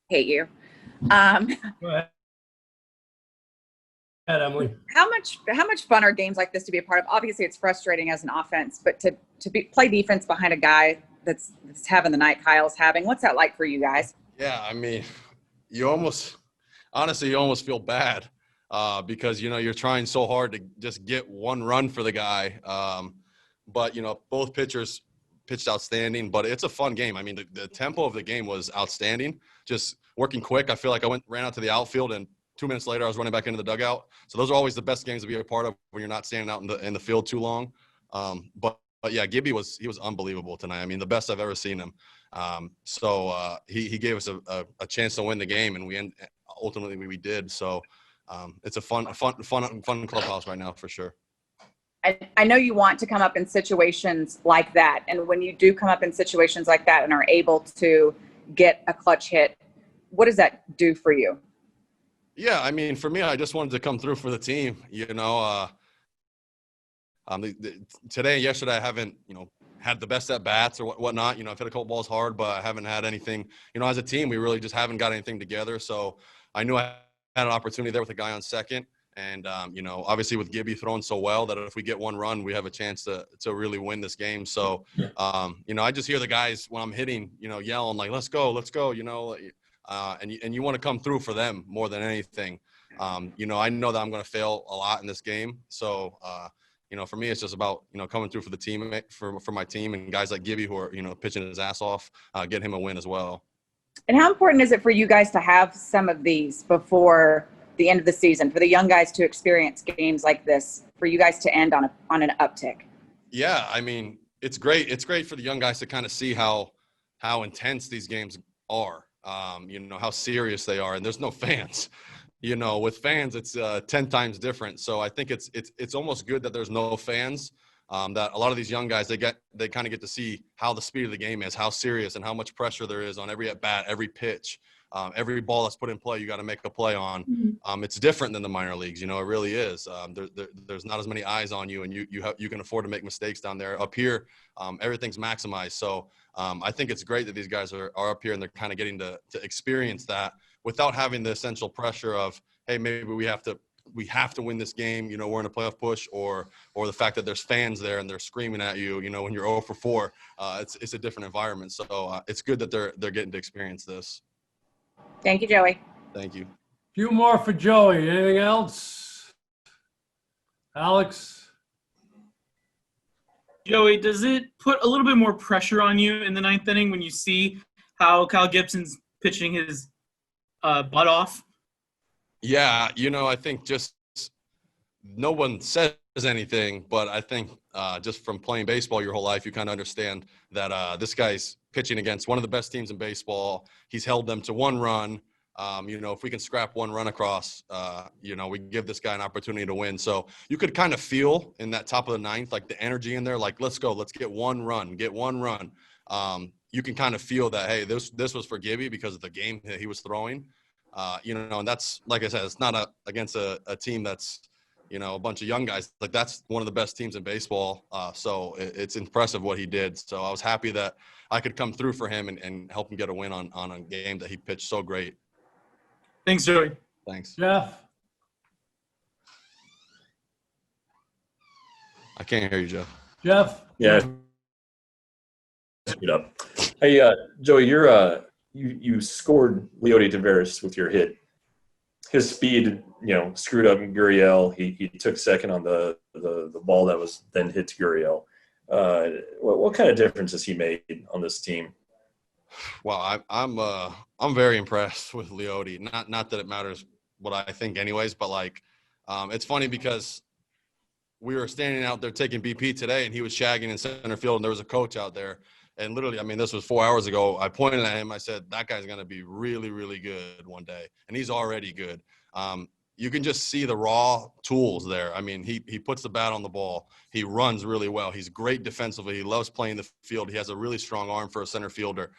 hate you. Um, Go ahead, Emily. how much fun are games like this to be a part of? Obviously, it's frustrating as an offense, but to play defense behind a guy that's having the night Kyle's having, what's that like for you guys? Yeah, I mean, you almost feel bad because you're trying so hard to just get one run for the guy. But both pitchers pitched outstanding. But it's a fun game. I mean, the tempo of the game was outstanding. Just working quick. I feel like I ran out to the outfield, and 2 minutes later I was running back into the dugout. So those are always the best games to be a part of when you're not standing out in the field too long. But yeah, Gibby was unbelievable tonight. I mean, the best I've ever seen him. So he gave us a chance to win the game, and ultimately we did. So it's a fun clubhouse right now for sure. I know you want to come up in situations like that, and when you do come up in situations like that and are able to get a clutch hit, what does that do for you? Yeah, I mean, for me, I just wanted to come through for the team. Today and yesterday, I haven't, had the best at bats or whatnot. I've hit a couple balls hard, but I haven't had anything. As a team, we really just haven't got anything together. So I knew I had an opportunity there with a guy on second. And, obviously with Gibby throwing so well that if we get one run, we have a chance to really win this game. So, I just hear the guys when I'm hitting, yelling like, let's go, and you want to come through for them more than anything. I know that I'm going to fail a lot in this game. So, for me, it's just about, coming through for the team, for my team, and guys like Gibby who are, pitching his ass off, get him a win as well. And how important is it for you guys to have some of these before the end of the season, for the young guys to experience games like this, for you guys to end on an uptick? Yeah, I mean, it's great. It's great for the young guys to kind of see how intense these games are, how serious they are. And there's no fans. With fans, it's 10 times different. So I think it's almost good that there's no fans, that a lot of these young guys, they kind of get to see how the speed of the game is, how serious and how much pressure there is on every at bat, every pitch. Every ball that's put in play, you got to make a play on. It's different than the minor leagues. It really is. There's not as many eyes on you, and you can afford to make mistakes down there. Up here, everything's maximized. So I think it's great that these guys are up here and they're kind of getting to experience that without having the essential pressure of, hey, maybe we have to win this game. We're in a playoff push, or the fact that there's fans there and they're screaming at you. When you're 0 for 4, it's a different environment. So it's good that they're getting to experience this. Thank you, Joey. Thank you. Few more for Joey. Anything else? Alex? Joey, does it put a little bit more pressure on you in the ninth inning when you see how Kyle Gibson's pitching his butt off? Yeah, I think just no one says anything, but I think just from playing baseball your whole life, you kind of understand that this guy's pitching against one of the best teams in baseball. He's held them to one run. If we can scrap one run across, we give this guy an opportunity to win. So you could kind of feel in that top of the ninth, like the energy in there, like, let's go, let's get one run. You can kind of feel that, hey, this was for Gibby because of the game that he was throwing. And that's, like I said, it's not against a team that's, a bunch of young guys. Like, that's one of the best teams in baseball. So it's impressive what he did. So I was happy that I could come through for him and help him get a win on a game that he pitched so great. Thanks, Joey. Thanks. Jeff? I can't hear you, Jeff. Jeff? Yeah. Speed up. Hey, Joey, you scored Leody Taveras with your hit. His speed, screwed up Gurriel. He took second on the ball that was then hit to Gurriel. What kind of difference has he made on this team? Well, I'm very impressed with Leody. Not that it matters what I think, anyways, but it's funny because we were standing out there taking BP today, and he was shagging in center field, and there was a coach out there. And literally, I mean, this was 4 hours ago. I pointed at him. I said, that guy's going to be really, really good one day. And he's already good. You can just see the raw tools there. I mean, he puts the bat on the ball. He runs really well. He's great defensively. He loves playing the field. He has a really strong arm for a center fielder.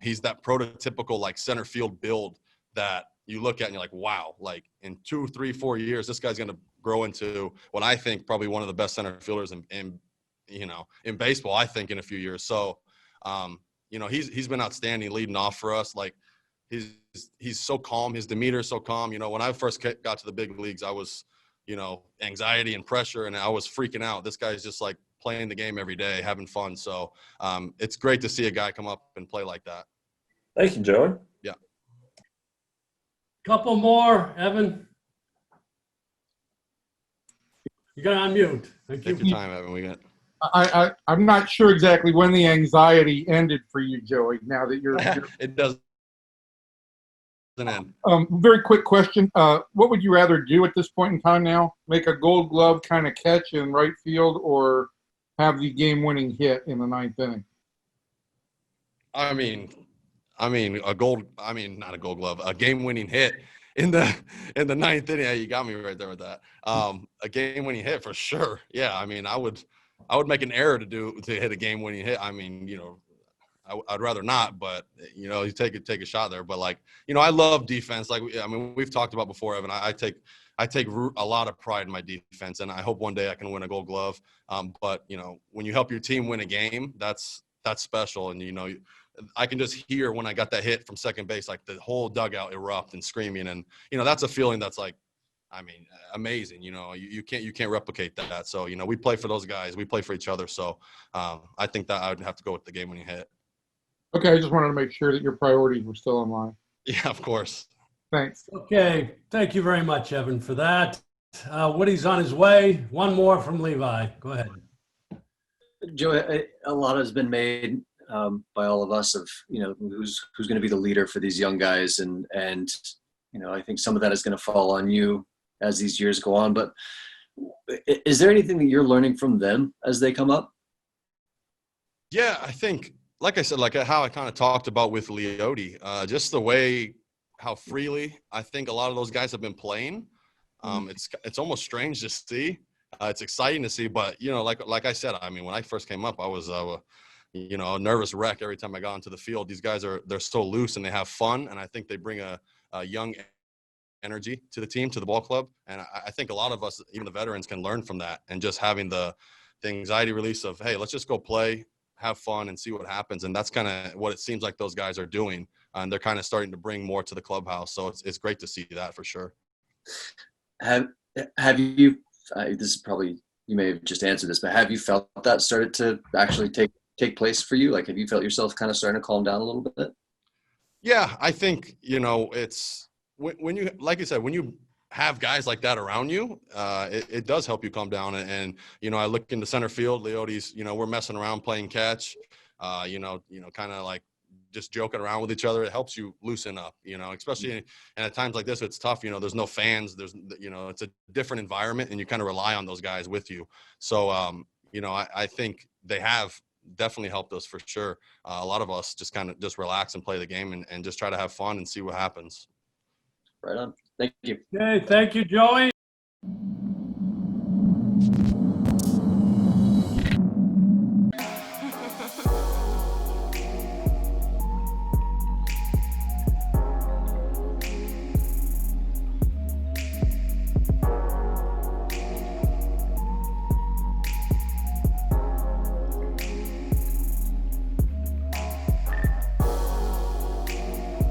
He's that prototypical, center field build that you look at and you're like, wow, in 2, 3, 4 years, this guy's going to grow into what I think probably one of the best center fielders in baseball, I think, in a few years. So, he's been outstanding leading off for us. he's so calm. His demeanor is so calm. You know, when I first got to the big leagues, I was, you know, anxiety and pressure, and I was freaking out. This guy's just like playing the game every day, having fun. So it's great to see a guy come up and play like that. Thank you, Joey. Yeah. Couple more, Evan. You got on mute. Thank you. Take your time, Evan. We got. I'm not sure exactly when the anxiety ended for you, Joey. Now that you're It doesn't end. very quick question. What would you rather do at this point in time now? Make a Gold Glove kind of catch in right field, or have the game-winning hit in the ninth inning? I mean, not a Gold Glove, a game-winning hit in the ninth inning. Yeah, you got me right there with that. A game-winning hit for sure. Yeah, I mean, I would make an error to hit a game-winning hit. I mean, you know, I'd rather not, but you know, you take a shot there. But like, you know, I love defense. Like, I mean, we've talked about before, Evan. I take a lot of pride in my defense, and I hope one day I can win a Gold Glove. But you know, when you help your team win a game, that's special. And you know, I can just hear when I got that hit from second base, like the whole dugout erupt and screaming, and you know, that's a feeling that's like, I mean, amazing. You know, you can't replicate that. So you know, we play for those guys, we play for each other. So I think that I would have to go with the game-winning hit. Okay, I just wanted to make sure that your priorities were still in line. Yeah, of course. Thanks. Okay. Thank you very much, Evan, for that. Woody's on his way. One more from Levi. Go ahead. Joe, a lot has been made by all of us of, you know, who's going to be the leader for these young guys, and you know, I think some of that is going to fall on you as these years go on. But is there anything that you're learning from them as they come up? Yeah, I think, like I said, like how I kind of talked about with Leody, just the way how freely I think a lot of those guys have been playing. It's almost strange to see. It's exciting to see, but you know, like I said, I mean, when I first came up, I was you know, a nervous wreck every time I got onto the field. These guys they're so loose and they have fun, and I think they bring a young energy to the team, to the ball club, and I think a lot of us, even the veterans, can learn from that, and just having the anxiety release of, hey, let's just go play, have fun, and see what happens. And that's kind of what it seems like those guys are doing, and they're kind of starting to bring more to the clubhouse. So it's great to see that for sure. Have you? This is probably, you may have just answered this, but have you felt that started to actually take place for you? Like, have you felt yourself kind of starting to calm down a little bit? Yeah, I think, you know, it's when you, like you said, when you have guys like that around you, it does help you calm down. And you know, I look into center field, Leody's, you know, we're messing around playing catch, you know, kind of like just joking around with each other. It helps you loosen up, you know, especially and at times like this, it's tough. You know, there's no fans, you know, it's a different environment, and you kind of rely on those guys with you. So, you know, I think they have definitely helped us for sure. A lot of us just kind of just relax and play the game and just try to have fun and see what happens. Right on. Thank you. Okay. Thank you, Joey.